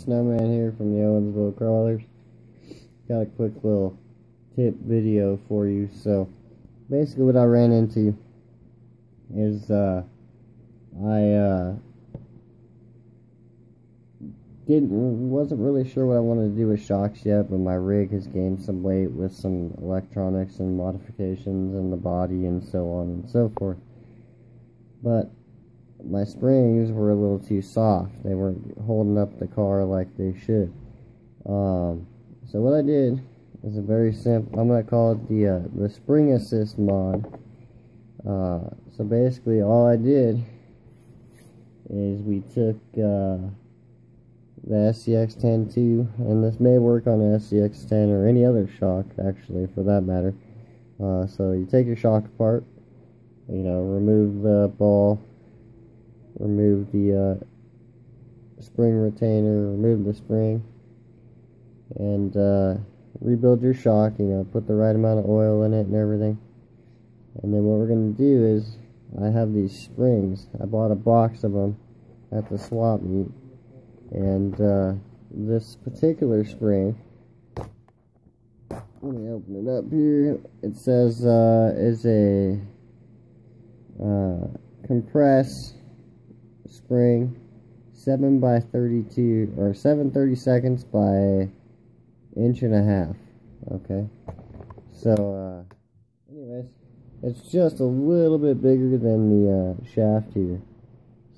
Snowman here from the Owensville Crawlers. Got a quick little tip video for you. So basically what I ran into is I wasn't really sure what I wanted to do with shocks yet, but my rig has gained some weight with some electronics and modifications in the body and so on and so forth. But my springs were a little too soft. They weren't holding up the car like they should. So what I did is a very simple, I'm going to call it the spring assist mod. So basically all I did is we took the SCX-10-2, and this may work on an SCX-10 or any other shock actually for that matter. So you take your shock apart, remove the ball, remove the spring retainer, remove the spring, and rebuild your shock. Put the right amount of oil in it and everything. And then what we're going to do is, I have these springs. I bought a box of them at the swap meet, and this particular spring, let me open it up here. It says is a compress spring, 7 by 32 or 7/32 by 1.5 inches. Okay, so anyways, it's just a little bit bigger than the shaft here.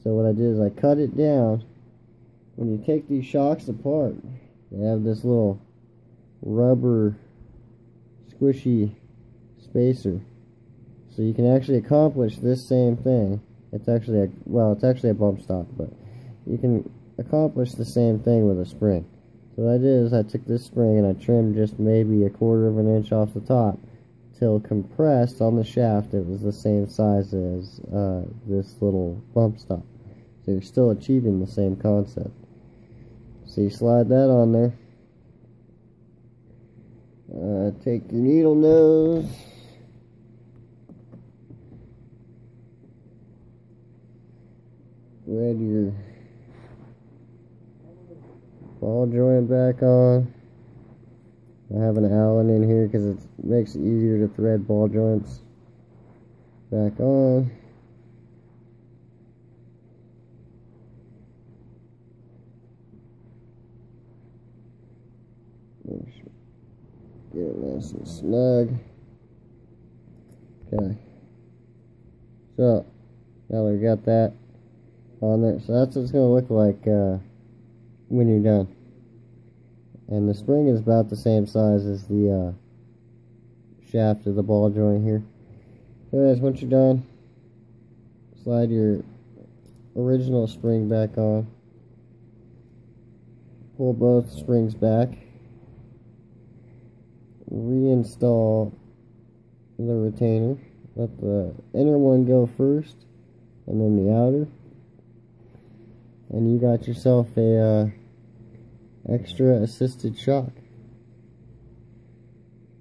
So what I did is I cut it down. When you take these shocks apart, they have this little rubber squishy spacer, so you can actually accomplish this same thing. It's actually a bump stop, but you can accomplish the same thing with a spring. So what I did is I took this spring and I trimmed just maybe 1/4 inch off the top, till compressed on the shaft it was the same size as this little bump stop. So you're still achieving the same concept. So you slide that on there. Take your needle nose, thread your ball joint back on. I have an Allen in here because it makes it easier to thread ball joints back on. Get it nice and snug. Okay. So now we've got that on there. So that's what it's going to look like when you're done. And the spring is about the same size as the shaft of the ball joint here. So anyways, once you're done, slide your original spring back on. Pull both springs back. Reinstall the retainer. Let the inner one go first, and then the outer. And you got yourself a extra assisted shock.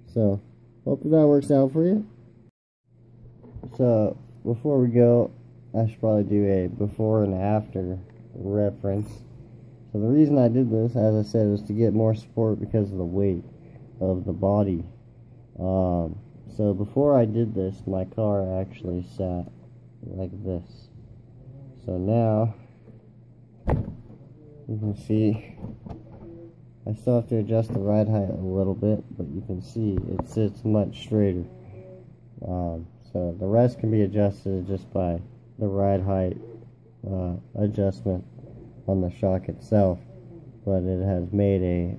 So hopefully that works out for you. So before we go, I should probably do a before and after reference. So the reason I did this, as I said, was to get more support because of the weight of the body. So before I did this, my car actually sat like this. So now you can see I still have to adjust the ride height a little bit, but you can see it sits much straighter. So the rest can be adjusted just by the ride height adjustment on the shock itself, but it has made a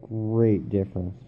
great difference.